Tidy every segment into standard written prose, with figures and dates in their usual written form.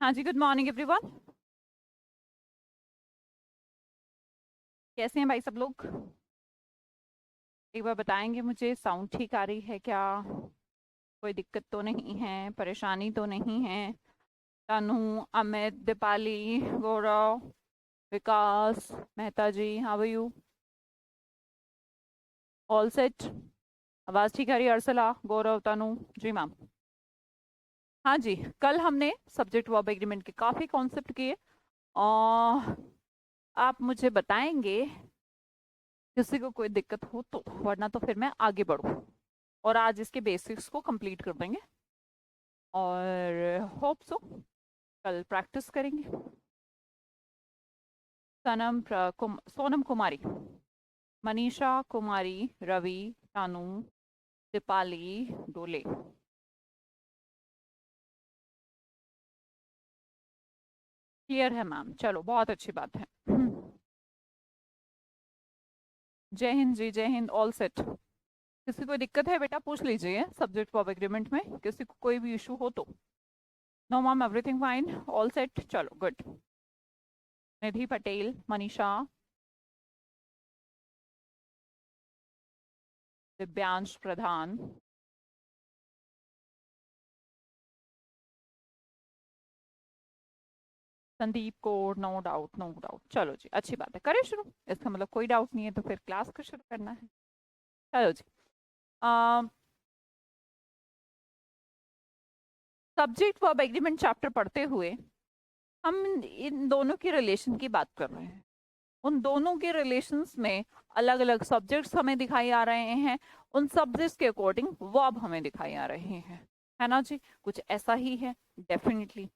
हाँ जी, good morning everyone. कैसे हैं भाई सब लोग? एक बार बताएंगे मुझे, साउंड ठीक आ रही है क्या? कोई दिक्कत तो नहीं है, परेशानी तो नहीं है? Tanu, Amit, Deepali, Gaurav, Vikas, Mehta ji, how are you? All set? आवाज ठीक आ रही है? अर्सला, गौरव, तनु? जी मैम। हाँ जी, कल हमने सब्जेक्ट वर्ब एग्रीमेंट के काफी कॉन्सेप्ट किए और आप मुझे बताएंगे किसी को कोई दिक्कत हो तो, वरना तो फिर मैं आगे बढ़ूं। और आज इसके बेसिक्स को कंप्लीट कर देंगे और होप सो कल प्रैक्टिस करेंगे। सोनम कुमारी, मनीषा कुमारी, रवि, तानू, दीपाली, डोले। क्लियर है मैम? चलो बहुत अच्छी बात है। जय हिंद जी, जय हिंद। All set? किसी को दिक्कत है बेटा पूछ लीजिए सब्जेक्ट वर्ब एग्रीमेंट में, किसी को कोई भी इशू हो तो। No ma'am, everything fine, all set. चलो good. Nidhi Patel, Manisha, Divyansh Pradhan, Sandeep Kaur, no doubt no doubt. चलो जी, अच्छी बात है, करें शुरू। इसका मतलब कोई डाउट नहीं है तो फिर क्लास को शुरू करना है। चलो जी। सब्जेक्ट वर्ब एग्रीमेंट चैप्टर पढ़ते हुए हम इन दोनों की रिलेशन की बात कर रहे हैं। उन दोनों के रिलेशंस में अलग अलग सब्जेक्ट्स हमें दिखाई आ रहे हैं, उन सब्जेक्ट्स के अकॉर्डिंग वर्ब हमें दिखाई आ रहे हैं, है ना जी? कुछ ऐसा ही है डेफिनेटली।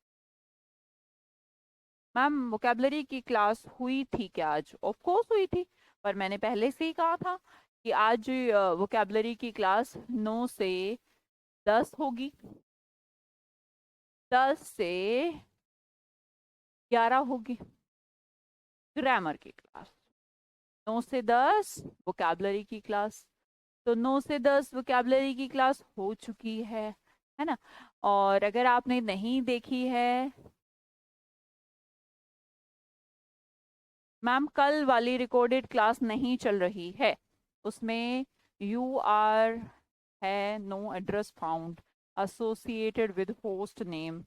मैम, वोकेबलरी की क्लास हुई थी क्या आज? ऑफ कोर्स हुई थी, पर मैंने पहले से ही कहा था कि आज वोकेबलरी की क्लास 9 से 10 होगी, 10 से 11 होगी। ग्रामर की क्लास 9 से 10, वोकेबलरी की क्लास तो 9 से 10 वोकेबलरी की क्लास हो चुकी है ना? और अगर आपने नहीं देखी है, मैम कल वाली रिकॉर्डेड क्लास नहीं चल रही है, उसमें यू आर है, no address found, associated with host name,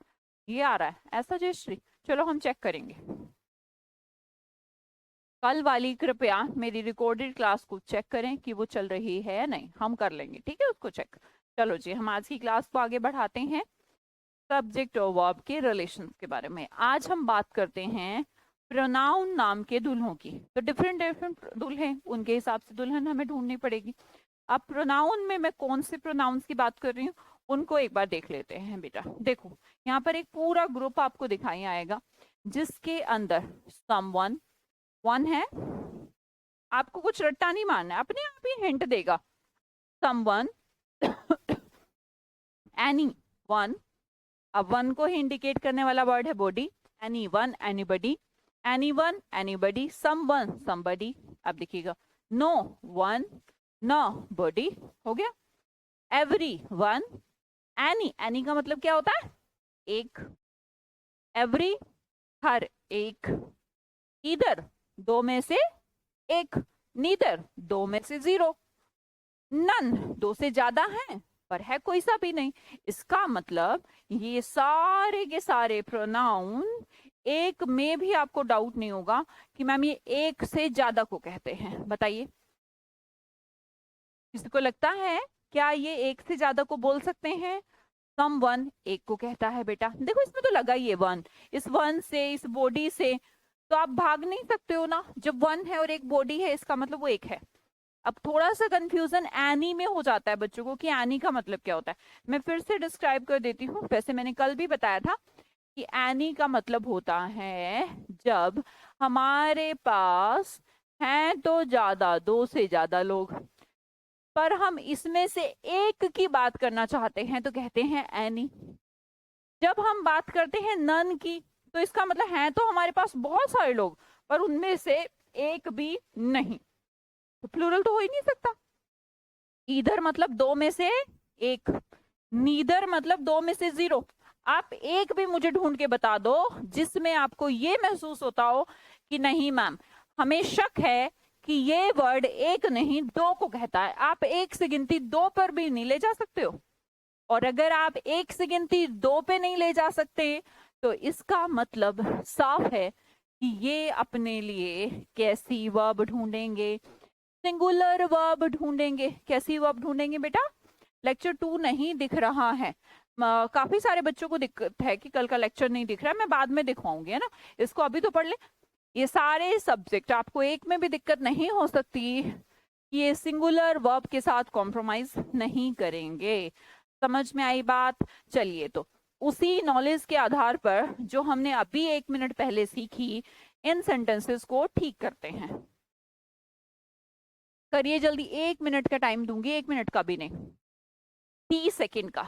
ये आ रहा है ऐसा जयश्री। चलो हम चेक करेंगे कल वाली। कृपया मेरी रिकॉर्डेड क्लास को चेक करें कि वो चल रही है या नहीं, हम कर लेंगे, ठीक है उसको चेक। चलो जी, हम आज की क्लास को आगे बढ़ाते हैं। सब्जेक्ट और वर्ब के रिलेशंस के बारे में आज हम बात करते हैं। प्रोनाउन नाम के दुल्हों की, तो डिफरेंट डिफरेंट दुल्हे, उनके हिसाब से दुल्हन हमें ढूंढनी पड़ेगी। अब प्रोनाउन में मैं कौन से प्रोनाउंस की बात कर रही हूँ उनको एक बार देख लेते हैं बेटा। देखो, यहाँ पर एक पूरा ग्रुप आपको दिखाई आएगा जिसके अंदर समवन, वन है। आपको कुछ रट्टा नहीं मारना है, अपने आप ही हिंट देगा। Someone, anyone. अब वन को ही इंडिकेट करने वाला वर्ड है body. Anyone, anybody, anyone, anybody, someone, somebody. अब देखिएगा, नो वन, नो बॉडी, हो गया। एवरी वन, एनी, एनी का मतलब क्या होता है? एक। एवरी, हर एक। इधर, दो में से एक। नीदर, दो में से जीरो। नन, दो से ज्यादा है पर है कोई सा भी नहीं। इसका मतलब ये सारे के सारे प्रोनाउन, एक में भी आपको डाउट नहीं होगा कि मैम ये एक से ज्यादा को कहते हैं। बताइए, किसी को लगता है क्या ये एक से ज्यादा को बोल सकते हैं? सम वन एक को कहता है बेटा, देखो इसमें तो लगा ही है वन। इस वन से, इस बॉडी से तो आप भाग नहीं सकते हो ना। जब वन है और एक बॉडी है, इसका मतलब वो एक है। अब थोड़ा सा कंफ्यूजन एनी में हो जाता है बच्चों को कि एनी का मतलब क्या होता है। मैं फिर से डिस्क्राइब कर देती हूँ, वैसे मैंने कल भी बताया था कि एनी का मतलब होता है जब हमारे पास हैं तो ज्यादा, दो से ज्यादा लोग, पर हम इसमें से एक की बात करना चाहते हैं तो कहते हैं एनी। जब हम बात करते हैं नन की, तो इसका मतलब है तो हमारे पास बहुत सारे लोग पर उनमें से एक भी नहीं, तो प्लूरल तो हो ही नहीं सकता। इधर मतलब दो में से एक, नीदर मतलब दो में से जीरो। आप एक भी मुझे ढूंढ के बता दो जिसमें आपको ये महसूस होता हो कि नहीं मैम, हमें शक है कि ये वर्ड एक नहीं दो को कहता है। आप एक से गिनती दो पर भी नहीं ले जा सकते हो, और अगर आप एक से गिनती दो पे नहीं ले जा सकते तो इसका मतलब साफ है कि ये अपने लिए कैसी वर्ब ढूंढेंगे, सिंगुलर वर्ब ढूंढेंगे। कैसी वर्ब ढूंढेंगे बेटा? लेक्चर 2 नहीं दिख रहा है। काफी सारे बच्चों को दिक्कत है कि कल का लेक्चर नहीं दिख रहा है, मैं बाद में दिखवाऊंगी, है ना। इसको अभी तो पढ़ ले। ये सारे सब्जेक्ट आपको एक में भी दिक्कत नहीं हो सकती, ये सिंगुलर वर्ब के साथ कॉम्प्रोमाइज नहीं करेंगे। समझ में आई बात? चलिए, तो उसी नॉलेज के आधार पर जो हमने अभी 1 मिनट पहले सीखी, इन सेंटेंसेस को ठीक करते हैं। करिए जल्दी, 1 मिनट का टाइम दूंगी, 1 मिनट का भी नहीं, 30 सेकेंड का।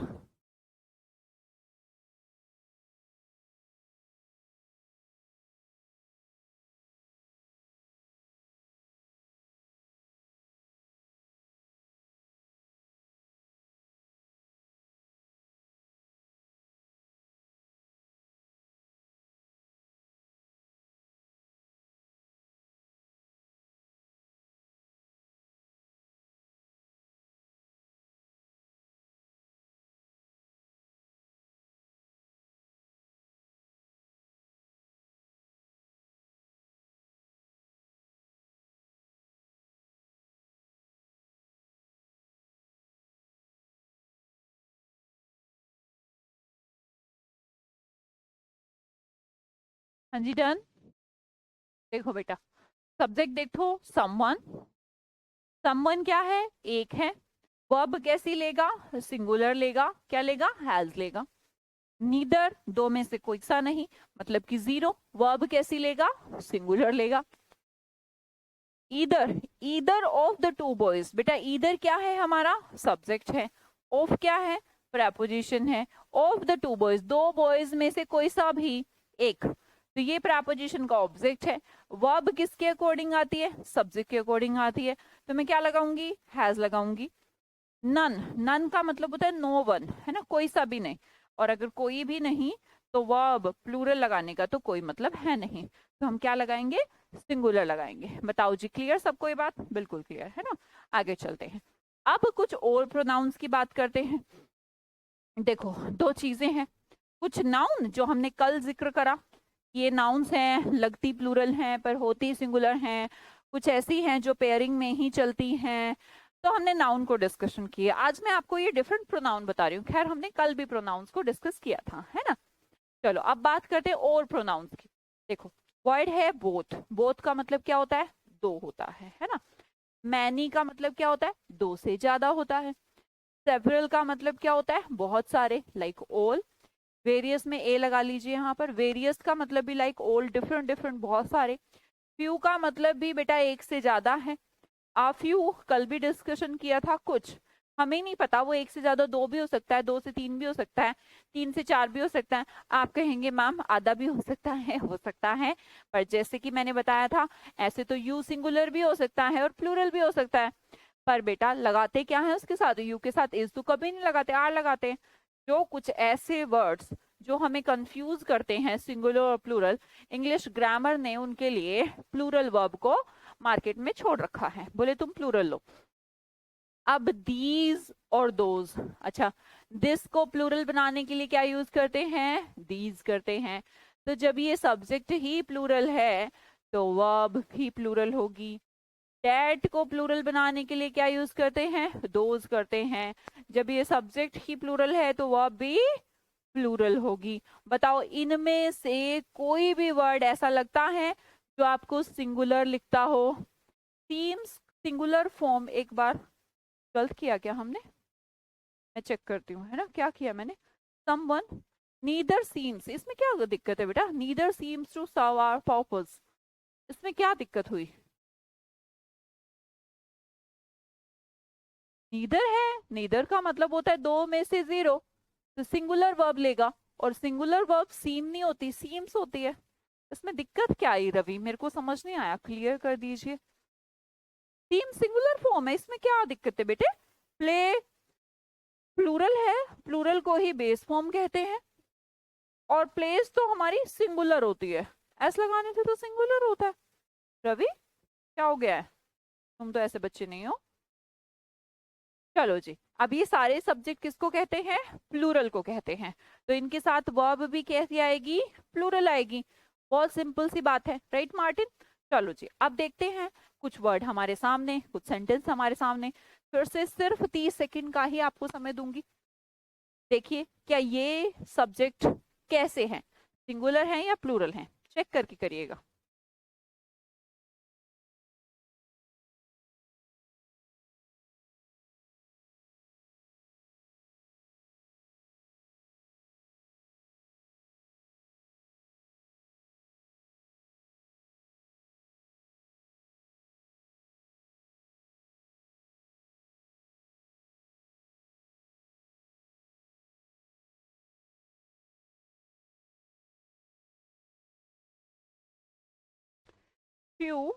हाँ जी, डन। देखो बेटा, सब्जेक्ट देखो, समवन। समवन क्या है? एक है। वर्ब कैसी लेगा? सिंगुलर लेगा। क्या लेगा? हैज लेगा। नीदर, दो में से कोई सा नहीं, मतलब कि जीरो। वर्ब कैसी लेगा? सिंगुलर लेगा। Either, either of the two boys. बेटा ईदर क्या है? हमारा सब्जेक्ट है। ऑफ क्या है? प्रेपोजिशन है। ऑफ द टू बॉयज, दो बॉयज में से कोई सा भी एक, तो ये प्रेपोजिशन का ऑब्जेक्ट है। वर्ब किसके अकॉर्डिंग आती है? सब्जेक्ट के अकॉर्डिंग आती है, तो मैं क्या लगाऊंगी? हैज लगाऊंगी। नन, नन का मतलब होता है नो वन, है ना, कोई सा भी नहीं। और अगर कोई भी नहीं तो वर्ब प्लूरल लगाने का तो कोई मतलब है नहीं, तो हम क्या लगाएंगे? सिंगुलर लगाएंगे। बताओ जी, क्लियर सबको ये बात? बिल्कुल क्लियर है ना। आगे चलते हैं, अब कुछ और प्रोनाउंस की बात करते हैं। देखो, दो चीजें हैं, कुछ नाउन जो हमने कल जिक्र करा, ये नाउन्स हैं, लगती प्लूरल हैं पर होती सिंगुलर हैं। कुछ ऐसी हैं जो पेयरिंग में ही चलती हैं, तो हमने नाउन को डिस्कशन किया। आज मैं आपको ये डिफरेंट प्रोनाउन बता रही हूँ, खैर हमने कल भी प्रोनाउंस को डिस्कस किया था, है ना। चलो अब बात करते हैं और प्रोनाउंस की। देखो, वर्ड है बोथ। बोथ का मतलब क्या होता है? दो होता है ना। मैनी का मतलब क्या होता है? दो से ज्यादा होता है। सेवरल का मतलब क्या होता है? बहुत सारे, लाइक ऑल। वेरियस में ए लगा लीजिए यहाँ पर। वेरियस का मतलब भी लाइक ऑल, डिफरेंट डिफरेंट, बहुत सारे। फ्यू का मतलब भी बेटा एक से ज्यादा है। आ फ्यू कल भी डिस्कशन किया था। कुछ हमें नहीं पता, वो एक से ज्यादा दो भी हो सकता है, दो से तीन भी हो सकता है, तीन से चार भी हो सकता है। आप कहेंगे मैम आधा भी हो सकता है, हो सकता है, पर जैसे कि मैंने बताया था, ऐसे तो यू सिंगुलर भी हो सकता है और प्लूरल भी हो सकता है। पर बेटा लगाते क्या है उसके साथ? यू के साथ इज तो कभी नहीं लगाते, आर लगाते हैं। जो कुछ ऐसे वर्ड्स जो हमें कंफ्यूज करते हैं सिंगुलर और प्लूरल, इंग्लिश ग्रामर ने उनके लिए प्लूरल वर्ब को मार्केट में छोड़ रखा है। बोले तुम प्लूरल लो। अब दीज और दोज, अच्छा, दिस को प्लूरल बनाने के लिए क्या यूज करते हैं? दीज करते हैं। तो जब ये सब्जेक्ट ही प्लूरल है तो वर्ब भी प्लूरल होगी। डैट को प्लूरल बनाने के लिए क्या यूज करते हैं? दोज करते हैं। जब ये सब्जेक्ट ही प्लूरल है तो वर्ब भी प्लूरल होगी। बताओ, इनमें से कोई भी वर्ड ऐसा लगता है जो आपको सिंगुलर लिखता हो? सीम्स सिंगुलर फॉर्म, एक बार गलत किया क्या हमने? मैं चेक करती हूँ, है ना, क्या किया मैंने? समवन, नीदर सीम्स, इसमें क्या दिक्कत है बेटा? Neither seems to serve our purpose, इसमें क्या दिक्कत हुई? नीदर है, नीदर का मतलब होता है दो में से जीरो, तो सिंगुलर वर्ब लेगा। और सिंगुलर वर्ब सीम नहीं होती, सीम्स होती है। इसमें दिक्कत क्या आई रवि? मेरे को समझ नहीं आया, क्लियर कर दीजिए। सीम सिंगुलर फॉर्म है, इसमें क्या दिक्कत है बेटे? प्ले प्लूरल है, प्लूरल को ही बेस फॉर्म कहते हैं। और प्लेस तो हमारी सिंगुलर होती है, एस लगाने से तो सिंगुलर होता है। रवि क्या हो गया है, तुम तो ऐसे बच्चे नहीं हो। चलो जी, अब ये सारे सब्जेक्ट किसको कहते हैं, प्लूरल को कहते हैं। तो इनके साथ वर्ब भी कैसी आएगी, प्लूरल आएगी। बहुत सिंपल सी बात है, राइट मार्टिन। चलो जी, अब देखते हैं कुछ वर्ड हमारे सामने, कुछ सेंटेंस हमारे सामने। फिर से सिर्फ 30 सेकंड का ही आपको समय दूंगी। देखिए क्या ये सब्जेक्ट कैसे हैं, सिंगुलर हैं या प्लूरल हैं, चेक करके करिएगा। Few,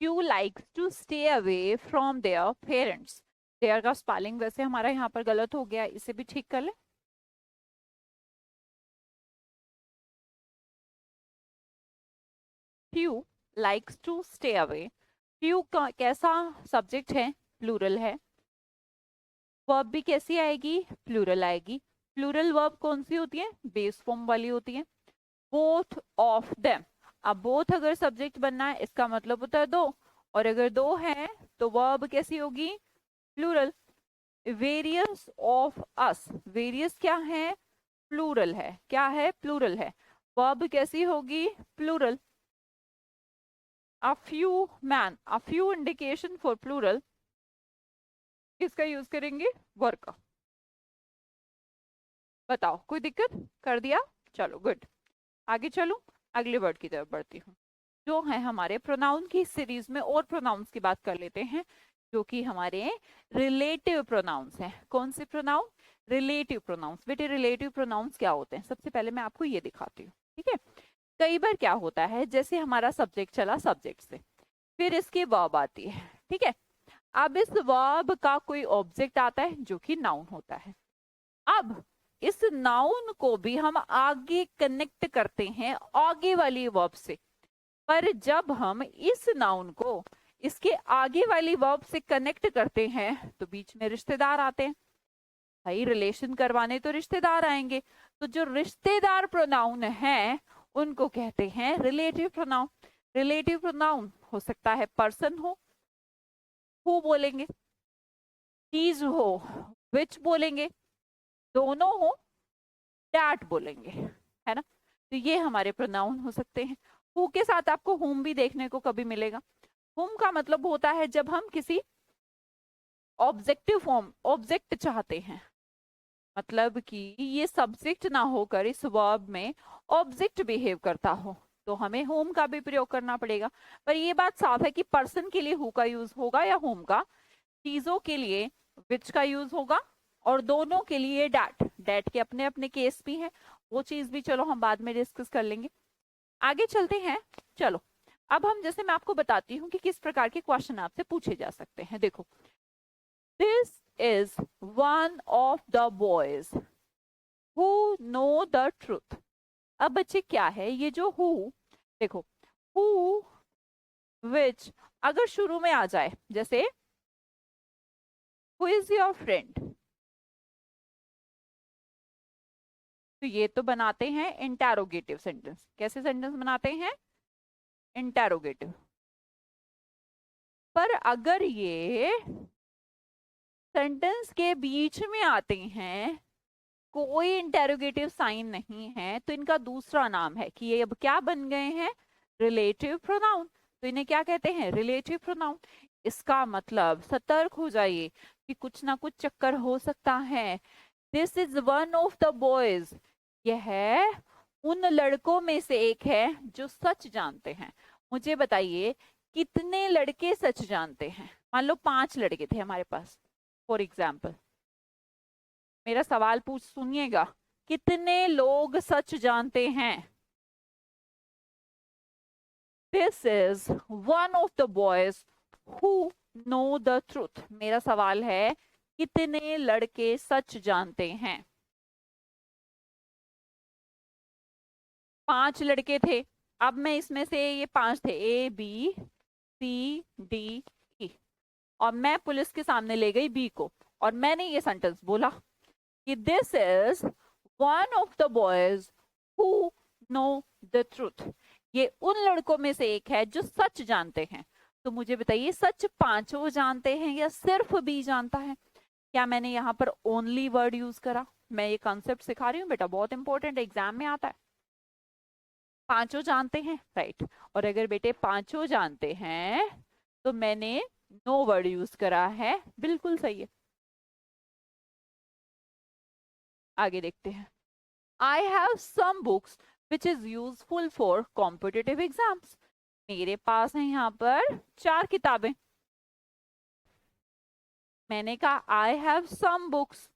few likes to stay away from their parents. Their का स्पेलिंग वैसे हमारा यहाँ पर गलत हो गया, इसे भी ठीक कर ले। Few likes to stay away, few का कैसा सब्जेक्ट है, प्लूरल है। वर्ब भी कैसी आएगी, प्लूरल आएगी। प्लूरल वर्ब कौन सी होती है, बेस फॉर्म वाली होती है। बोथ ऑफ देम, अब बोथ अगर सब्जेक्ट बनना है इसका मतलब होता है दो, और अगर दो है तो वर्ब कैसी होगी, plural. Various of us, various क्या है, प्लूरल है, क्या है, प्लूरल है। वर्ब कैसी होगी, plural. A few man, a few indication for plural, किसका यूज करेंगे, वर्ब का। बताओ कोई दिक्कत, कर दिया। चलो गुड, आगे चलो, अगले वर्ड की तरफ बढ़ती हूँ। जो है हमारे प्रोनाउन की सीरीज में और प्रोनाउंस की बात कर लेते हैं, जो कि हमारे रिलेटिव प्रोनाउंस हैं। कौन से प्रोनाउन, रिलेटिव प्रोनाउंस। बेटे रिलेटिव प्रोनाउंस क्या होते हैं, सबसे पहले मैं आपको ये दिखाती हूँ, ठीक है। कई बार क्या होता है, जैसे हमारा सब्जेक्ट चला, सब्जेक्ट से फिर इसकी वर्ब आती है, ठीक है। अब इस वर्ब का कोई ऑब्जेक्ट आता है जो कि नाउन होता है। अब इस नाउन को भी हम आगे कनेक्ट करते हैं आगे वाली वर्ब से, पर जब हम इस नाउन को इसके आगे वाली वर्ब से कनेक्ट करते हैं तो बीच में रिश्तेदार आते हैं। भाई रिलेशन करवाने तो रिश्तेदार आएंगे, तो जो रिश्तेदार प्रोनाउन है उनको कहते हैं रिलेटिव प्रोनाउन। रिलेटिव प्रोनाउन हो सकता है पर्सन हो, हु बोलेंगे, चीज हो, विच बोलेंगे, दोनों हो, डैट बोलेंगे, है ना। तो ये हमारे प्रोनाउन हो सकते हैं। हु के साथ आपको हुम भी देखने को कभी मिलेगा। हुम का मतलब होता है जब हम किसी ऑब्जेक्टिव फॉर्म, ऑब्जेक्ट चाहते हैं, मतलब कि ये सब्जेक्ट ना होकर इस वर्ब में ऑब्जेक्ट बिहेव करता हो, तो हमें होम का भी प्रयोग करना पड़ेगा। पर ये बात साफ है कि पर्सन के लिए हु का यूज होगा या होम का, चीजों के लिए विच का यूज होगा, और दोनों के लिए डैट। डैट के अपने अपने केस भी हैं, वो चीज भी चलो हम बाद में डिस्कस कर लेंगे। आगे चलते हैं। चलो अब हम, जैसे मैं आपको बताती हूँ कि किस प्रकार के क्वेश्चन आपसे पूछे जा सकते हैं। देखो, this is one of the boys who know the truth. अब बच्चे क्या है ये जो हु, देखो हु, विच अगर शुरू में आ जाए, जैसे हु इज योर फ्रेंड, तो ये तो बनाते हैं इंटेरोगेटिव सेंटेंस। कैसे सेंटेंस बनाते हैं, इंटेरोगेटिव। पर अगर ये सेंटेंस के बीच में आते हैं, कोई इंटेरोगेटिव साइन नहीं है, तो इनका दूसरा नाम है कि ये अब क्या बन गए हैं, रिलेटिव प्रोनाउन। तो इन्हें क्या कहते हैं, रिलेटिव प्रोनाउन। इसका मतलब सतर्क हो जाइए कि कुछ ना कुछ चक्कर हो सकता है। This is one of the boys, यह उन लड़कों में से एक है जो सच जानते हैं। मुझे बताइए कितने लड़के सच जानते हैं? मान लो 5 लड़के थे हमारे पास, फॉर एग्जाम्पल। मेरा सवाल पूछ सुनिएगा, कितने लोग सच जानते हैं? This is one of the boys who know the truth. मेरा सवाल है, कितने लड़के सच जानते हैं? 5 लड़के थे। अब मैं इसमें से, ये 5 थे, A B C D E, और मैं पुलिस के सामने ले गई बी को, और मैंने ये सेंटेंस बोला कि this is one of the boys who know the truth. ये उन लड़कों में से एक है जो सच जानते हैं। तो मुझे बताइए, सच पांचों जानते हैं या सिर्फ बी जानता है? क्या मैंने यहाँ पर ओनली वर्ड यूज करा? मैं ये कॉन्सेप्ट सिखा रही हूँ बेटा, बहुत इंपॉर्टेंट, एग्जाम में आता है। पांचों जानते हैं, राइट। और अगर बेटे पांचों जानते हैं तो मैंने नो वर्ड यूज करा है, बिल्कुल सही है। आगे देखते हैं। I have some books which is useful for competitive exams. मेरे पास है यहाँ पर 4 किताबें। मैंने कहा I have some books,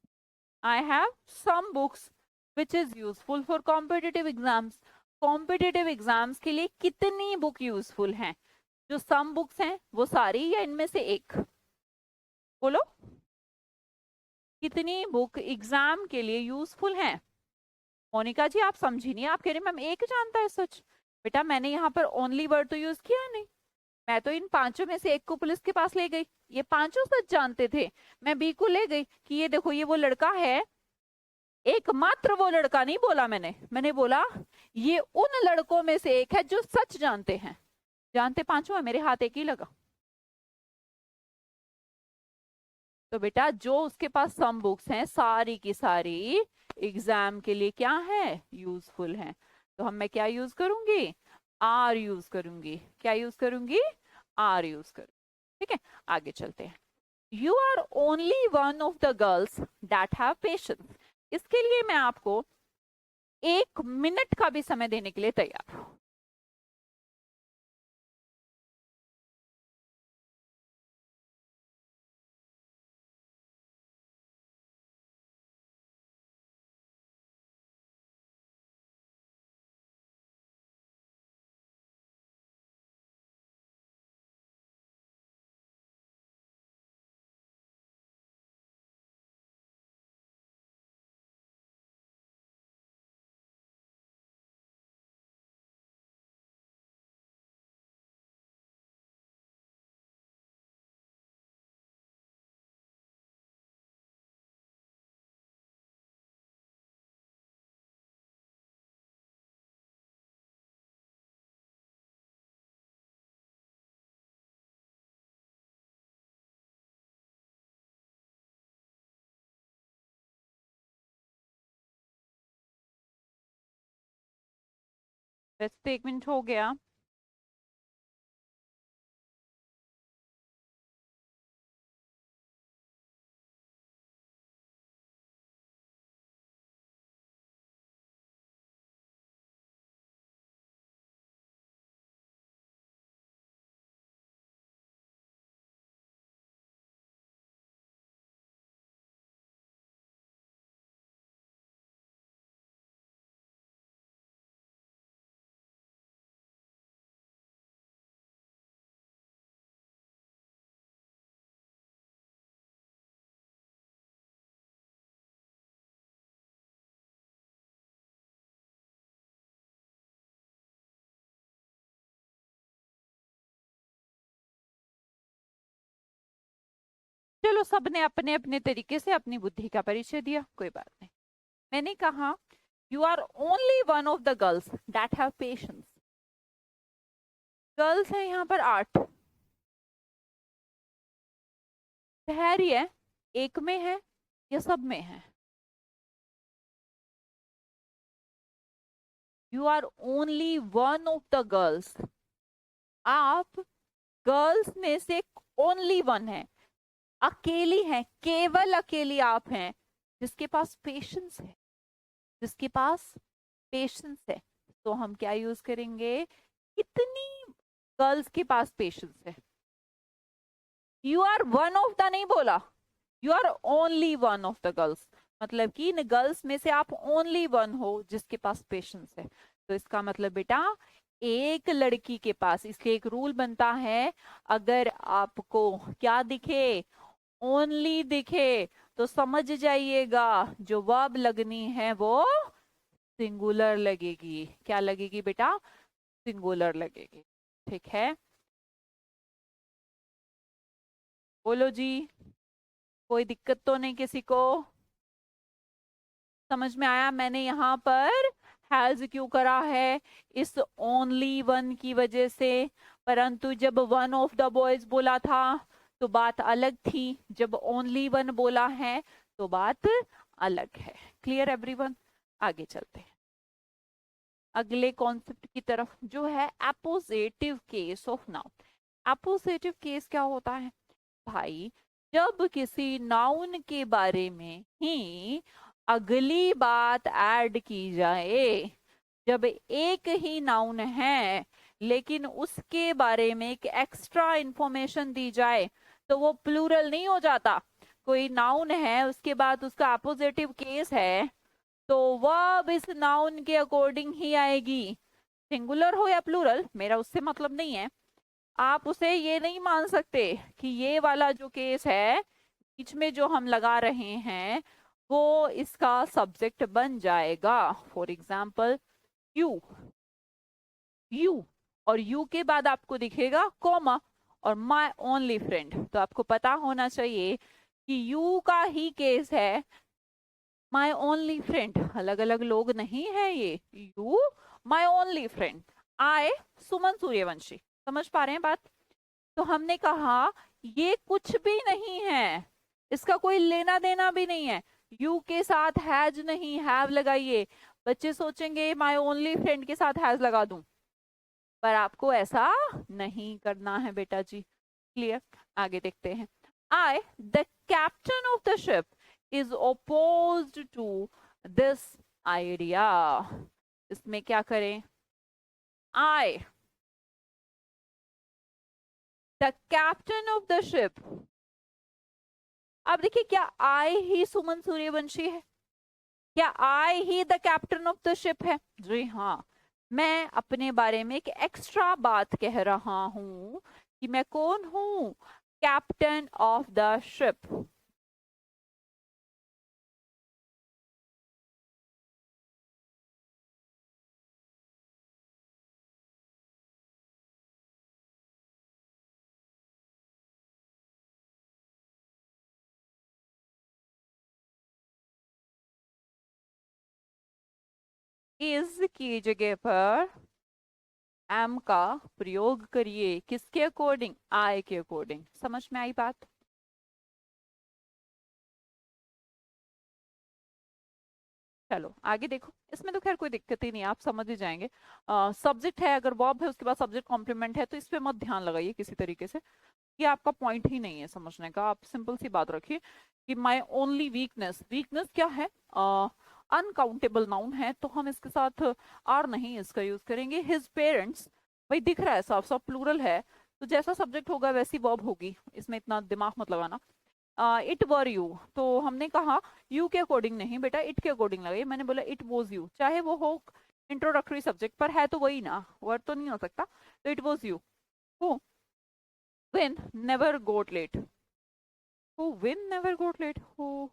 I have some books which is useful for competitive exams. Competitive exams के लिए कितनी बुक यूजफुल हैं? जो सम बुक्स हैं वो सारी, या इनमें से एक? बोलो, कितनी बुक एग्जाम के लिए यूजफुल हैं? मोनिका जी आप समझी नहीं, आप कह रहे मैम एक जानता है सच। बेटा मैंने यहाँ पर ओनली वर्ड तो यूज किया नहीं, मैं तो इन पांचों में से एक को पुलिस के पास ले गई, ये पांचों सच जानते थे। मैं बी को ले गई कि ये देखो ये वो लड़का है, एकमात्र वो लड़का नहीं बोला मैंने बोला ये उन लड़कों में से एक है जो सच जानते हैं। जानते पांचों है, मेरे हाथ एक ही लगा। तो बेटा जो उसके पास सम बुक्स हैं सारी की सारी एग्जाम के लिए क्या है? यूजफुल है। तो हम मैं क्या यूज करूंगी? आर यूज करूंगी। क्या यूज करूंगी? आर यूज करूंगी। ठीक है, आगे चलते हैं। You are only one of the girls that have patience. इसके लिए मैं आपको 1 मिनट का भी समय देने के लिए तैयार हूं। वैसे तो 1 मिनट हो गया। चलो सबने अपने अपने तरीके से अपनी बुद्धि का परिचय दिया, कोई बात नहीं। मैंने कहा you are only one of the girls that have patience. Girls है यहाँ पर 8, ठहरी है, एक में है या सब में है? You are only one of the girls. आप गर्ल्स में से ओनली वन है, अकेली है, केवल अकेली आप हैं जिसके पास पेशेंस है, जिसके पास पेशेंस है। तो हम क्या यूज करेंगे? कितनी गर्ल्स के पास पेशेंस है। You are one of the नहीं बोला, you are only one of the girls, मतलब कि इन गर्ल्स में से आप ओनली वन हो जिसके पास पेशेंस है। तो इसका मतलब बेटा एक लड़की के पास, इसलिए एक रूल बनता है, अगर आपको क्या दिखे, ओनली दिखे, तो समझ जाइएगा जो वर्ब लगनी है वो सिंगुलर लगेगी। क्या लगेगी बेटा? सिंगुलर लगेगी। ठीक है, बोलो जी, कोई दिक्कत तो नहीं किसी को? समझ में आया? मैंने यहाँ पर हैज क्यों करा है? इस ओनली वन की वजह से। परंतु जब वन ऑफ द बॉयज बोला था तो बात अलग थी, जब ओनली वन बोला है तो बात अलग है। Clear everyone? आगे चलते हैं अगले कॉन्सेप्ट की तरफ, जो है appositive case of noun. Appositive case क्या होता है भाई? जब किसी नाउन के बारे में ही अगली बात ऐड की जाए, जब एक ही नाउन है लेकिन उसके बारे में एक एक्स्ट्रा इंफॉर्मेशन दी जाए, तो वो प्लूरल नहीं हो जाता। कोई नाउन है उसके बाद उसका अपोजिटिव केस है, तो वर्ब इस नाउन के अकॉर्डिंग ही आएगी। सिंगुलर हो या प्लूरल मेरा उससे मतलब नहीं है। आप उसे ये नहीं मान सकते कि ये वाला जो केस है बीच में जो हम लगा रहे हैं वो इसका सब्जेक्ट बन जाएगा। फॉर एग्जाम्पल यू, यू, और यू के बाद आपको दिखेगा कॉमा और माय ओनली फ्रेंड, तो आपको पता होना चाहिए कि यू का ही केस है, माय ओनली फ्रेंड अलग अलग लोग नहीं है ये। यू माय ओनली फ्रेंड, आई सुमन सूर्यवंशी। समझ पा रहे हैं बात? तो हमने कहा ये कुछ भी नहीं है, इसका कोई लेना देना भी नहीं है। यू के साथ हैज नहीं, हैव लगाइए। बच्चे सोचेंगे माय ओनली फ्रेंड के साथ हैज लगा दूं, पर आपको ऐसा नहीं करना है बेटा जी। क्लियर? आगे देखते हैं। I the captain of the ship is opposed to this idea. इसमें क्या करें? I the captain of the ship. अब देखिए, क्या आई ही सुमन सूर्यवंशी है? क्या आई ही the captain of the ship है? जी हाँ, मैं अपने बारे में एक एक्स्ट्रा बात कह रहा हूं कि मैं कौन हूं? Captain of the ship. Is की जगह पर एम का प्रयोग करिए। किसके अकॉर्डिंग? आई के अकॉर्डिंग। समझ में आई बात? चलो आगे देखो, इसमें तो खैर कोई दिक्कत ही नहीं है, आप समझ ही जाएंगे। सब्जेक्ट है, अगर वर्ब है उसके बाद सब्जेक्ट कॉम्प्लीमेंट है, तो इस पे मत ध्यान लगाइए किसी तरीके से, ये आपका पॉइंट ही नहीं है समझने का। आप सिंपल सी बात रखिए कि माई ओनली वीकनेस, वीकनेस क्या है? अनकाउंटेबल नाउन है, तो हम इसके साथ आर नहीं इसका यूज करेंगे। हिज पेरेंट्स, भाई दिख रहा है साफ साफ प्लूरल है, तो जैसा सब्जेक्ट होगा वैसी वर्ब होगी, इसमें इतना दिमाग मत लगाना। इट वर यू, तो हमने कहा यू के अकॉर्डिंग नहीं बेटा, इट के अकॉर्डिंग लगाइए। मैंने बोला इट वॉज यू, चाहे वो हो इंट्रोडक्टरी सब्जेक्ट, पर है तो वही ना, वर्ड तो नहीं हो सकता। तो it was you who win never got late. Who win never got late, who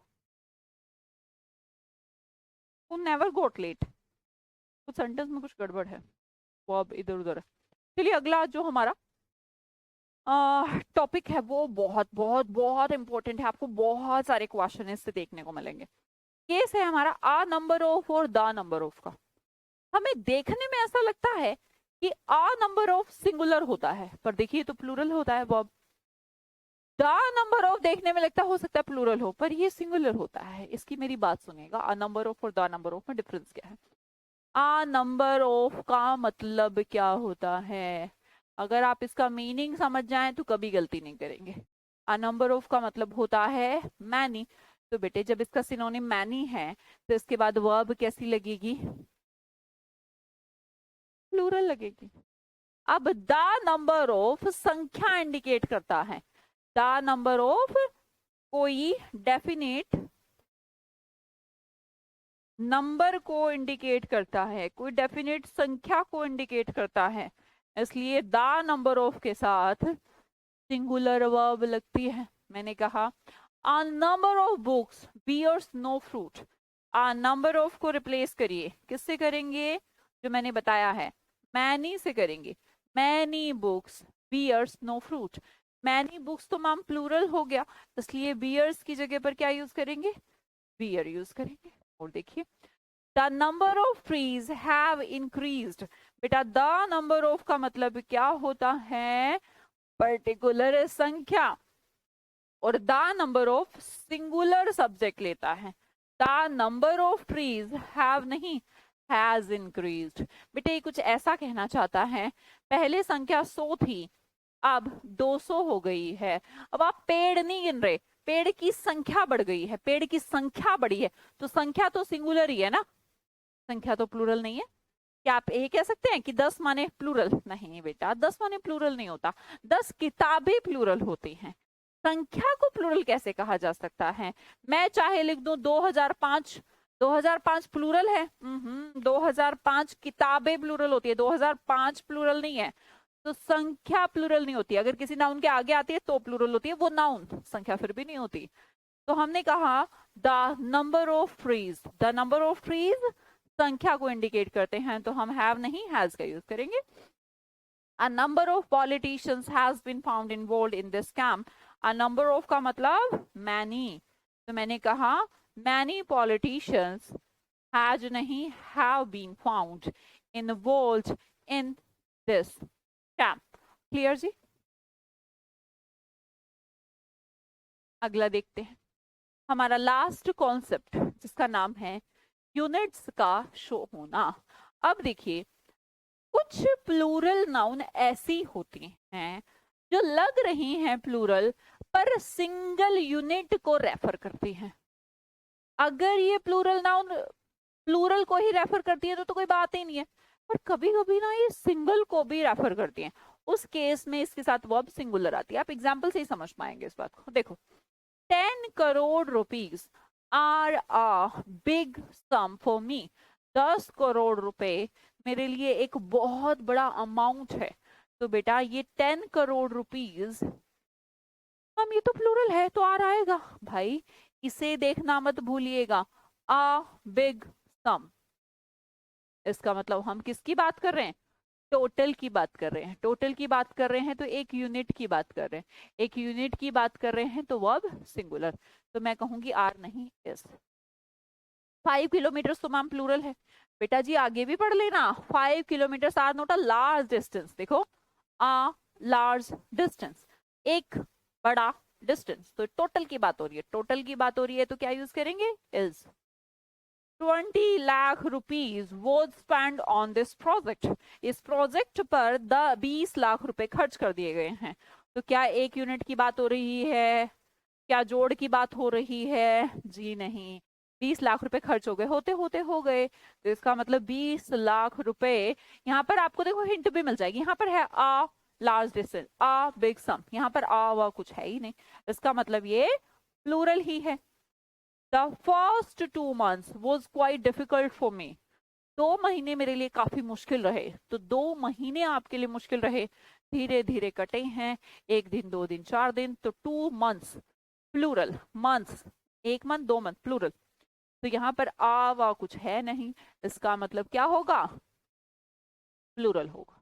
never got late. कुछ सेंटेंस में कुछ गड़बड़ है, वो अब इधर उधर है। चलिए अगला जो हमारा टॉपिक है वो बहुत बहुत बहुत इंपॉर्टेंट है, आपको बहुत सारे क्वेश्चन इससे देखने को मिलेंगे। केस है हमारा आ नंबर ऑफ और द नंबर ऑफ का। हमें देखने में ऐसा लगता है कि आ नंबर ऑफ सिंगुलर होता है, पर देखिए तो प्लूरल होता है वर्ब। द नंबर ऑफ देखने में लगता हो सकता है प्लूरल हो, पर ये सिंगुलर होता है। इसकी मेरी बात सुनिएगा, आ नंबर ऑफ और द नंबर ऑफ में डिफरेंस क्या है? आ नंबर ऑफ का मतलब क्या होता है? अगर आप इसका मीनिंग समझ जाएं तो कभी गलती नहीं करेंगे। आ नंबर ऑफ का मतलब होता है मैनी। तो बेटे जब इसका सिनोनिम मैनी है तो इसके बाद वर्ब कैसी लगेगी? प्लूरल लगेगी। अब द नंबर ऑफ संख्या इंडिकेट करता है, द नंबर ऑफ कोई डेफिनेट नंबर को इंडिकेट करता है, कोई डेफिनेट संख्या को इंडिकेट करता है, इसलिए द नंबर ऑफ के साथ सिंगुलर वर्ब लगती है। मैंने कहा a number of books bears no fruit, a number of को रिप्लेस करिए, किससे करेंगे, जो मैंने बताया है many से करेंगे, many books bears no fruit, many books तो मैम प्लूरल हो गया, इसलिए bears की जगह पर क्या यूज करेंगे, bear यूज करेंगे। और देखिए the number of trees have increased, बेटा the number of का मतलब क्या होता है, पर्टिकुलर संख्या, और the number of singular subject लेता है, the number of trees have नहीं, हैज इंक्रीज्ड। बेटे ये कुछ ऐसा कहना चाहता है, पहले संख्या 100 थी, अब 200 हो गई है, अब आप पेड़ नहीं गिन रहे, पेड़ की संख्या बढ़ गई है, पेड़ की संख्या बढ़ी है, तो संख्या तो सिंगुलर ही है ना, संख्या तो प्लूरल नहीं है। क्या आप ये कह सकते हैं कि 10 माने प्लूरल, नहीं बेटा 10 माने प्लूरल नहीं होता, 10 किताबें प्लूरल होती हैं, संख्या को प्लूरल कैसे कहा जा सकता है, मैं चाहे लिख दूं 2005, 2005 प्लूरल है, 2005 किताबें प्लूरल होती है, 2005 प्लूरल नहीं है, तो संख्या प्लूरल नहीं होती, अगर किसी नाउन के आगे आती है तो प्लूरल होती है, वो नाउन संख्या फिर भी नहीं होती। तो हमने कहा the number of trees, the number of trees संख्या को इंडिकेट करते हैं, तो हम हैव नहीं हैज का यूज करेंगे। A number of politicians has been found involved in this scam, a number of का मतलब many, तो मैंने कहा many politicians has नहीं have been found involved in this scam। Clear जी, अगला देखते हैं, हमारा लास्ट कॉन्सेप्ट जिसका नाम है यूनिट्स का शो होना। अब देखिए कुछ प्लूरल नाउन ऐसी होती हैं जो लग रही हैं प्लूरल पर सिंगल यूनिट को रेफर करती हैं, अगर ये प्लूरल नाउन प्लूरल को ही रेफर करती है तो कोई बात ही नहीं है, पर कभी कभी ना ये सिंगल को भी रेफर करती हैं, उस केस में इसके साथ वर्ब सिंगुलर आती है, आप एग्जाम्पल से ही समझ पाएंगे इस बात को। देखो 10 crore rupees are a big sum for me, 10 crore रुपए मेरे लिए एक बहुत बड़ा अमाउंट है, तो बेटा ये 10 करोड़ रुपीज, हम ये तो प्लूरल है तो आर आएगा भाई, इसे देखना मत भूलिएगा, अ बिग सम, इसका मतलब हम किसकी बात कर रहे हैं, टोटल की बात कर रहे हैं, टोटल की बात कर रहे हैं तो एक यूनिट की बात कर रहे हैं, एक यूनिट की बात कर रहे हैं तो वर्ब सिंगुलर, तो मैं कहूंगी आर नहीं इस। 5 किलोमीटर तो मैम प्लूरल है, बेटा जी आगे भी पढ़ लेना, 5 kilometre are not a large distance, देखो आ लार्ज डिस्टेंस, एक बड़ा डिस्टेंस, तो टोटल की बात हो रही है, टोटल की बात हो रही है तो क्या यूज करेंगे is. 20 lakh rupees was spend on this project, इस प्रोजेक्ट पर 20 लाख रुपए खर्च कर दिए गए हैं, तो क्या एक यूनिट की बात हो रही है, क्या जोड़ की बात हो रही है, जी नहीं, 20 लाख रुपए खर्च हो गए, होते होते हो गए, तो इसका मतलब 20 लाख रुपए, यहाँ पर आपको देखो हिंट भी मिल जाएगी, यहाँ पर है आ लार्ज डिस्टेंस, आ बिग सम, यहाँ पर आ वा कुछ है ही नहीं, इसका मतलब ये प्लूरल ही है। The first 2 months was quite difficult for me, 2 महीने मेरे लिए काफी मुश्किल रहे, तो 2 महीने आपके लिए मुश्किल रहे, धीरे धीरे कटे हैं, 1 दिन 2 दिन 4 दिन, तो 2 months plural, months 1 month 2 month plural, तो यहाँ पर आ वा कुछ है नहीं, इसका मतलब क्या होगा, प्लूरल होगा,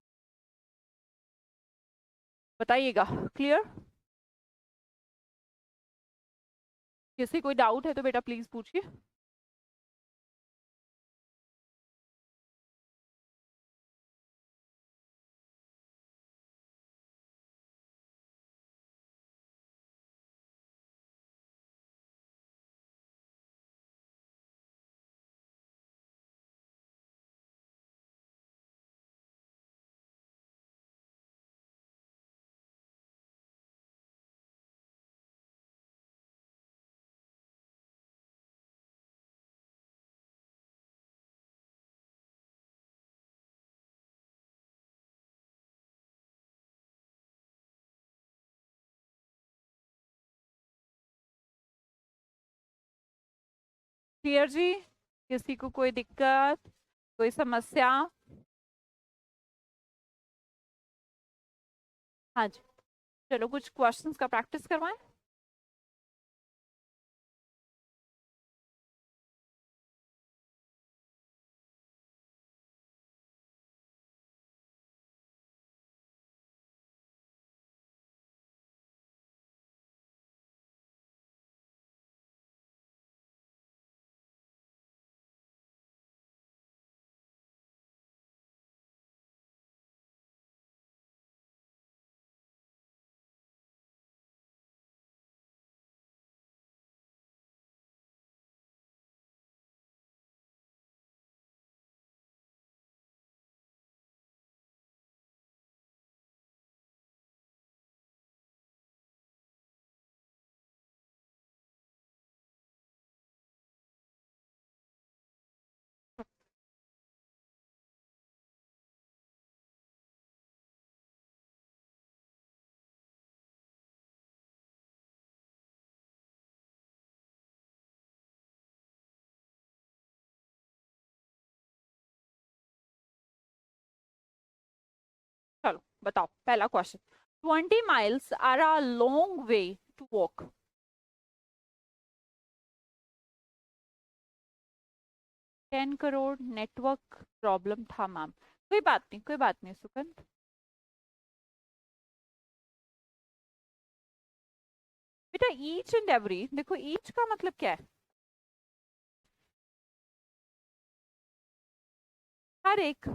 बताइएगा। क्लियर, किसी कोई डाउट है तो बेटा प्लीज पूछिए। क्लियर जी? किसी को कोई दिक्कत, कोई समस्या? हाँ जी, चलो कुछ क्वेश्चंस का प्रैक्टिस करवाएं। चलो बताओ पहला question. 20 miles are a long way to walk. 10 crore network problem था मैम। कोई बात नहीं, कोई बात नहीं सुकंत। बेटा ईच एंड एवरी, देखो ईच का मतलब क्या है? हर एक।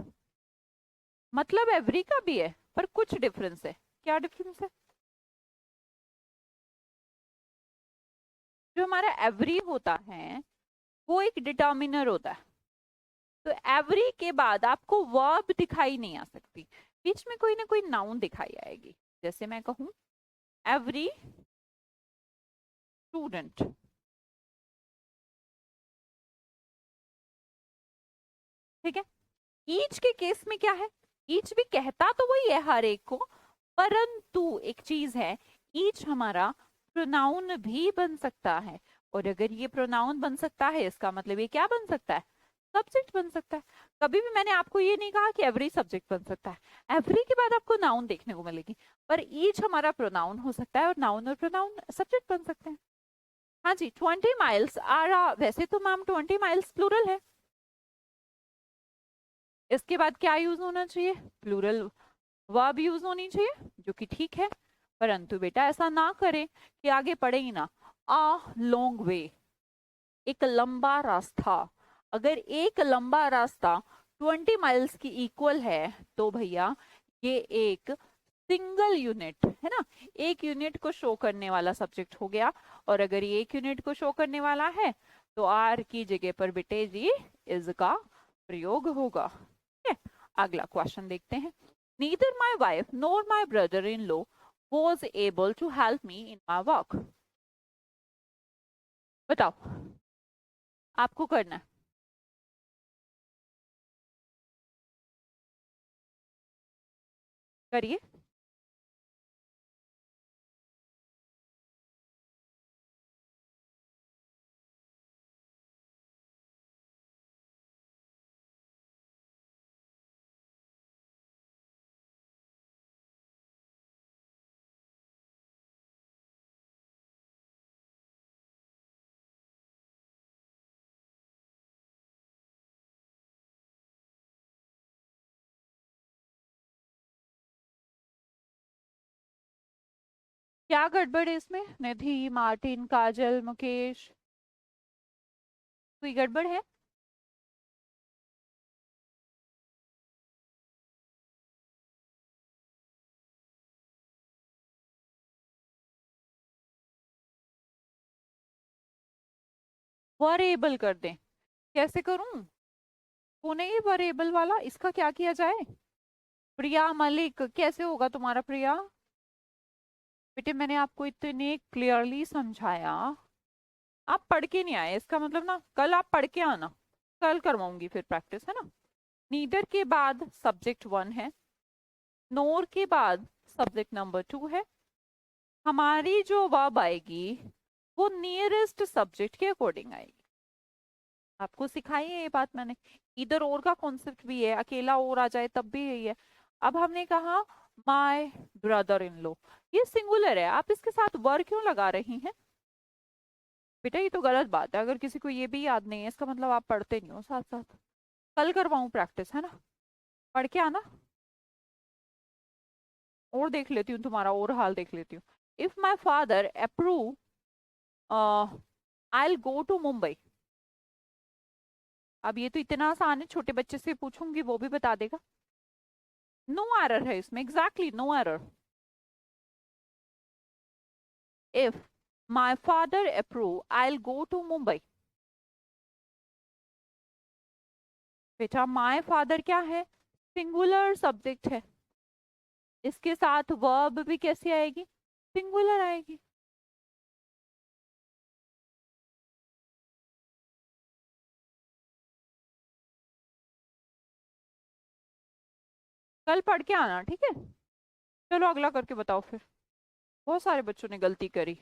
मतलब एवरी का भी है, पर कुछ डिफरेंस है। क्या डिफरेंस है? जो हमारा एवरी होता है वो एक डिटर्मिनर होता है। तो एवरी के बाद आपको वर्ब दिखाई नहीं आ सकती, बीच में कोई ना कोई नाउन दिखाई आएगी। जैसे मैं कहूं एवरी स्टूडेंट। ठीक है। ईच के केस में क्या है? ईच भी कहता तो वही है हर एक को, परंतु एक चीज है, ईच हमारा प्रोनाउन भी बन सकता है। और अगर ये प्रोनाउन बन सकता है इसका मतलब ये क्या बन सकता है? सब्जेक्ट बन सकता है। कभी भी मैंने आपको ये नहीं कहा कि एवरी सब्जेक्ट बन सकता है। एवरी के बाद आपको नाउन देखने को मिलेगी, पर ईच हमारा प्रोनाउन हो सकता है और नाउन और प्रोनाउन सब्जेक्ट बन सकते हैं। हाँ जी, 20 miles आर, वैसे तो मैम 20 miles प्लूरल है। इसके बाद क्या यूज होना चाहिए? प्लूरल वर्ब यूज होनी चाहिए, जो कि ठीक है। परंतु बेटा ऐसा ना करें कि आगे पढ़े ही ना। अ लॉन्ग वे, एक लंबा रास्ता। अगर एक लंबा रास्ता 20 miles की इक्वल है तो भैया ये एक सिंगल यूनिट है ना, एक यूनिट को शो करने वाला सब्जेक्ट हो गया। और अगर ये एक यूनिट को शो करने वाला है तो आर की जगह पर बेटे जी इज का प्रयोग होगा। ठीक है, अगला क्वेश्चन देखते हैं। Neither my wife nor my brother in law was able to help me in my work. बताओ, आपको करना है। करिए। क्या गड़बड़ है इसमें? निधि, मार्टिन, काजल, मुकेश, कोई गड़बड़ है? वरेबल कर दें? कैसे करूं? पुणे ही वरेबल वाला, इसका क्या किया जाए? प्रिया मलिक, कैसे होगा तुम्हारा प्रिया? बेटे मैंने आपको इतने क्लियरली समझाया, आप पढ़ के नहीं आए। इसका मतलब ना कल आप पढ़ के आना, कल करवाऊंगी फिर प्रैक्टिस, है ना। नीदर के बाद सब्जेक्ट 1 है, नोर के बाद सब्जेक्ट नंबर 2 है। हमारी जो वर्ब आएगी वो नियरेस्ट सब्जेक्ट के अकॉर्डिंग आएगी। आपको सिखाई है ये बात मैंने। इधर और का कॉन्सेप्ट भी है, अकेला और आ जाए तब भी यही है। अब हमने कहा माय ब्रदर इन लो, ये सिंगुलर है, आप इसके साथ वर क्यों लगा रही हैं? बेटा ये तो गलत बात है, अगर किसी को ये भी याद नहीं है इसका मतलब आप पढ़ते नहीं हो साथ साथ। कल करवाऊं प्रैक्टिस, है ना? पढ़ के आना। और देख लेती हूँ तुम्हारा और हाल देख लेती हूँ। If my father approve I go to Mumbai. अब ये तो इतना आसान है, छोटे बच्चे से पूछूंगी वो भी बता देगा। नो एरर है इसमें, exactly no error. If my father approve I go to Mumbai. बेटा माई फादर क्या है? सिंगुलर सब्जेक्ट है, इसके साथ वर्ब भी कैसी आएगी? सिंगुलर आएगी। कल पढ़ के आना, ठीक है? चलो अगला करके बताओ फिर। बहुत सारे बच्चों ने गलती करी,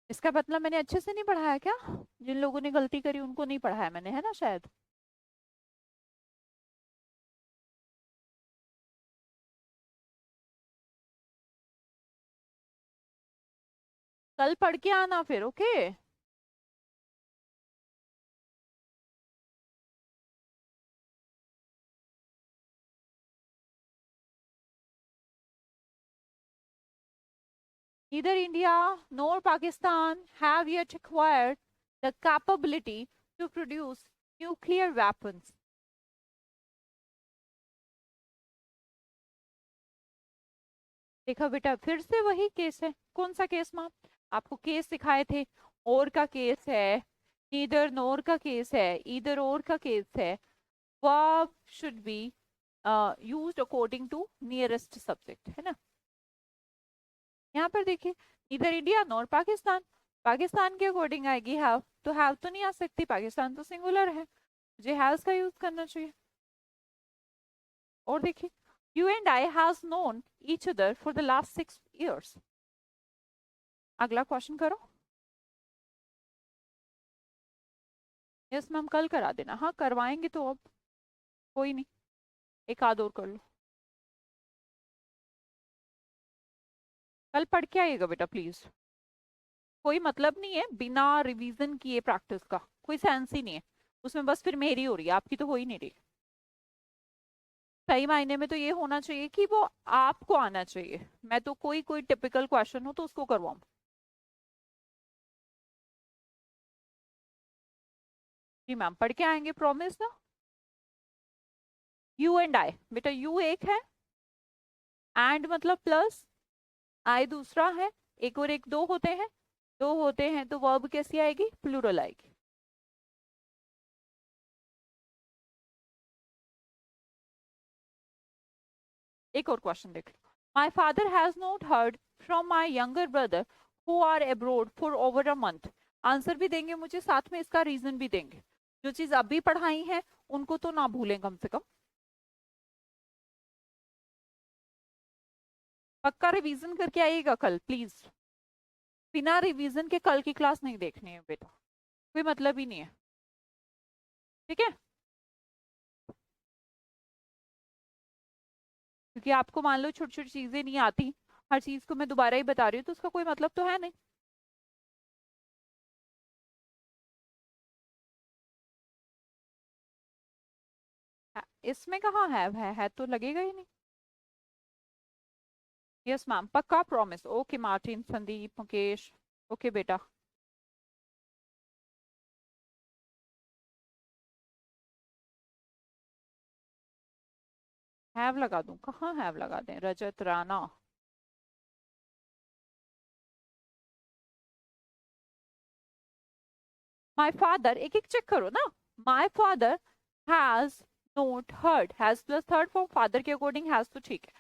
इसका मतलब मैंने अच्छे से नहीं पढ़ाया क्या? जिन लोगों ने गलती करी उनको नहीं पढ़ाया मैंने, है ना शायद। कल पढ़ के आना फिर, okay? Neither India nor Pakistan have yet acquired the capability to produce nuclear weapons. देखा बेटा, फिर से वही केस है। कौन सा केस माँ? आपको केस सिखाए थे। और का केस है, नीदर नोर का केस है, इधर और का केस है। Verb should be used according to nearest subject, है ना? यहाँ पर देखिए, इधर इंडिया नॉर पाकिस्तान, पाकिस्तान के अकॉर्डिंग आएगी हैव, तो हैव तो नहीं आ सकती, पाकिस्तान तो सिंगुलर है, मुझे हैव्स का यूज करना चाहिए। और देखिए, you and I have known each other for the last 6 years। अगला क्वेश्चन करो। यस मैम, कल करा देना। हाँ करवाएंगे तो अब, कोई नहीं, एक आध और कर लो। कल पढ़ के आइएगा बेटा प्लीज। कोई मतलब नहीं है बिना रिवीजन किए प्रैक्टिस का, कोई सेंस ही नहीं है उसमें, बस फिर मेरी हो रही है, आपकी तो हो ही नहीं रही। सही मायने में तो ये होना चाहिए कि वो आपको आना चाहिए, मैं तो कोई कोई टिपिकल क्वेश्चन हो तो उसको करवाऊं। जी मैम, पढ़ के आएंगे, प्रॉमिस ना? यू एंड आई, बेटा यू एक है, एंड मतलब प्लस, आई दूसरा है, एक और एक दो होते हैं, दो होते हैं तो वर्ब कैसी आएगी? प्लूरल आएगी। एक और क्वेश्चन देख लो। My father has not heard from my younger brother who are abroad for over a month. Answer भी देंगे मुझे, साथ में इसका रीजन भी देंगे। जो चीज अभी पढ़ाई है उनको तो ना भूलें कम से कम। पक्का रिवीजन करके आइएगा कल प्लीज। बिना रिवीजन के कल की क्लास नहीं देखनी है बेटा, कोई मतलब ही नहीं है, ठीक है? क्योंकि आपको मान लो छोटी छोटी चीजें नहीं आती, हर चीज को मैं दोबारा ही बता रही हूँ तो उसका कोई मतलब तो है नहीं। इसमें कहाँ है तो लगेगा ही नहीं। यस मैम, पक्का promise. Okay Martin, Sandeep, Mukesh, okay बेटा। हैव लगा दूं? कहाँ हैव लगा दें? रजत राणा। माय फादर, एक एक चेक करो ना। My father has note heard, has plus third form father के अकॉर्डिंग हैज तो ठीक है।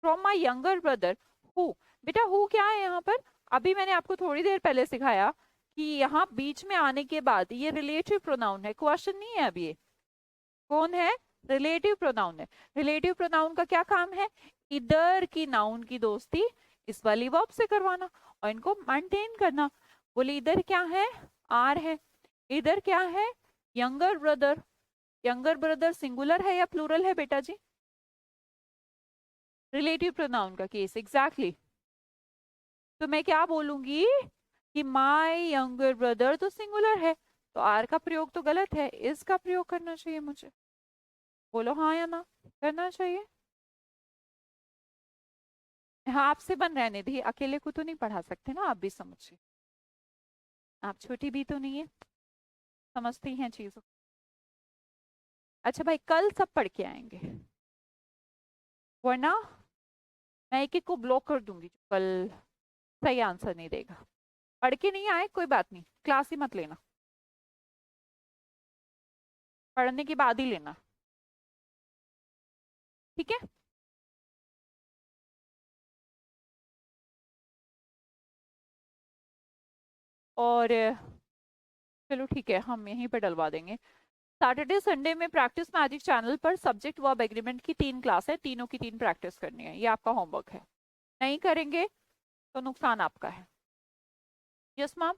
From my younger brother who, बेटा हु क्या है यहाँ पर? अभी मैंने आपको थोड़ी देर पहले सिखाया कि यहाँ बीच में आने के बाद ये रिलेटिव प्रोनाउन है, क्वेश्चन नहीं है अभी ये। कौन है? रिलेटिव प्रोनाउन है। रिलेटिव प्रोनाउन का क्या काम है? इधर की नाउन की दोस्ती इस वाली वर्ब से करवाना और इनको मेंटेन करना। बोले इधर क्या है? आर है, इधर क्या है, younger brother. Younger brother singular है या प्लूरल है बेटा जी? रिलेटिव प्रोनाउन का केस, एग्जैक्टली। तो मैं क्या बोलूंगी कि माय यंगर ब्रदर तो सिंगुलर है, तो आर का प्रयोग तो गलत है, इस का प्रयोग करना चाहिए मुझे। बोलो हाँ या ना, करना चाहिए। हाँ, आपसे बन रहने दी, अकेले को तो नहीं पढ़ा सकते ना, आप भी समझिए, आप छोटी भी तो नहीं है, समझती हैं चीजों। अच्छा भाई, कल सब पढ़ के आएंगे, वरना मैं एक एक को ब्लॉक कर दूंगी जो कल सही आंसर नहीं देगा। पढ़ के नहीं आए कोई बात नहीं, क्लास ही मत लेना, पढ़ने के बाद ही लेना, ठीक है। और चलो ठीक है, हम यहीं पे डलवा देंगे। सैटरडे संडे में प्रैक्टिस मैजिक चैनल पर सब्जेक्ट वर्ब एग्रीमेंट की 3 क्लास है, तीनों की 3 प्रैक्टिस करनी है, ये आपका होमवर्क है। नहीं करेंगे तो नुकसान आपका है। Yes ma'am,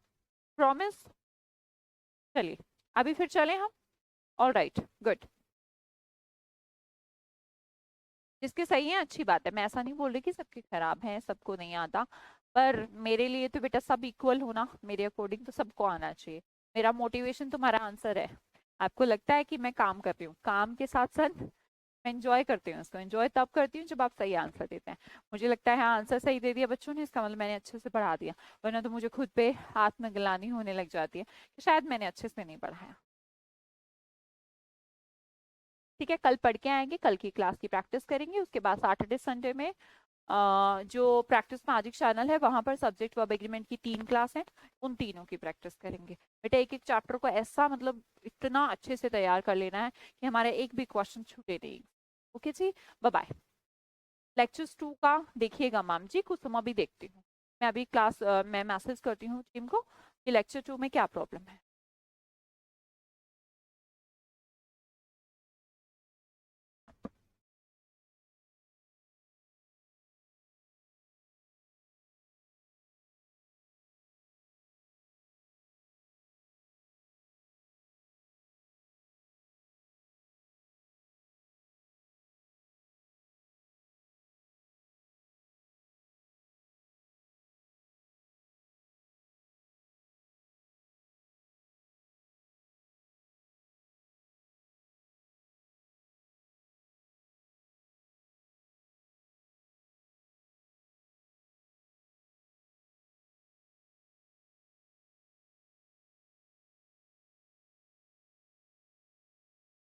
promise. चलिए अभी फिर चलें हम। All right, good. जिसके सही है अच्छी बात है, मैं ऐसा नहीं बोल रही कि सबके खराब हैं, सबको नहीं आता, पर मेरे लिए तो बेटा सब इक्वल होना, मेरे अकॉर्डिंग तो सबको आना चाहिए। मेरा मोटिवेशन तुम्हारा आंसर है। आपको लगता है कि मैं काम कर रही हूँ, काम के साथ साथ मैं एंजॉय करती हूँ, उसको एंजॉय तब करती हूँ जब आप सही आंसर देते हैं। मुझे लगता है हाँ आंसर सही दे दिया बच्चों ने, इसका मतलब मैंने अच्छे से पढ़ा दिया, वरना तो मुझे खुद पे आत्मग्लानि होने लग जाती है कि शायद मैंने अच्छे से नहीं पढ़ाया। ठीक है, कल पढ़ के आएंगे, कल की क्लास की प्रैक्टिस करेंगे, उसके बाद सैटरडे संडे में जो प्रैक्टिस मैजिक चैनल है वहां पर सब्जेक्ट वर्ब एग्रीमेंट की 3 क्लास है, उन तीनों की प्रैक्टिस करेंगे। बेटा एक एक चैप्टर को ऐसा मतलब इतना अच्छे से तैयार कर लेना है कि हमारे एक भी क्वेश्चन छूटे नहीं। ओके जी, बाय बाय। लेक्चर्स 2 का देखिएगा मैम जी, कुछ समय भी देखती हूँ मैं, अभी क्लास मैं मैसेज करती हूँ टीम को कि लेक्चर 2 में क्या प्रॉब्लम है।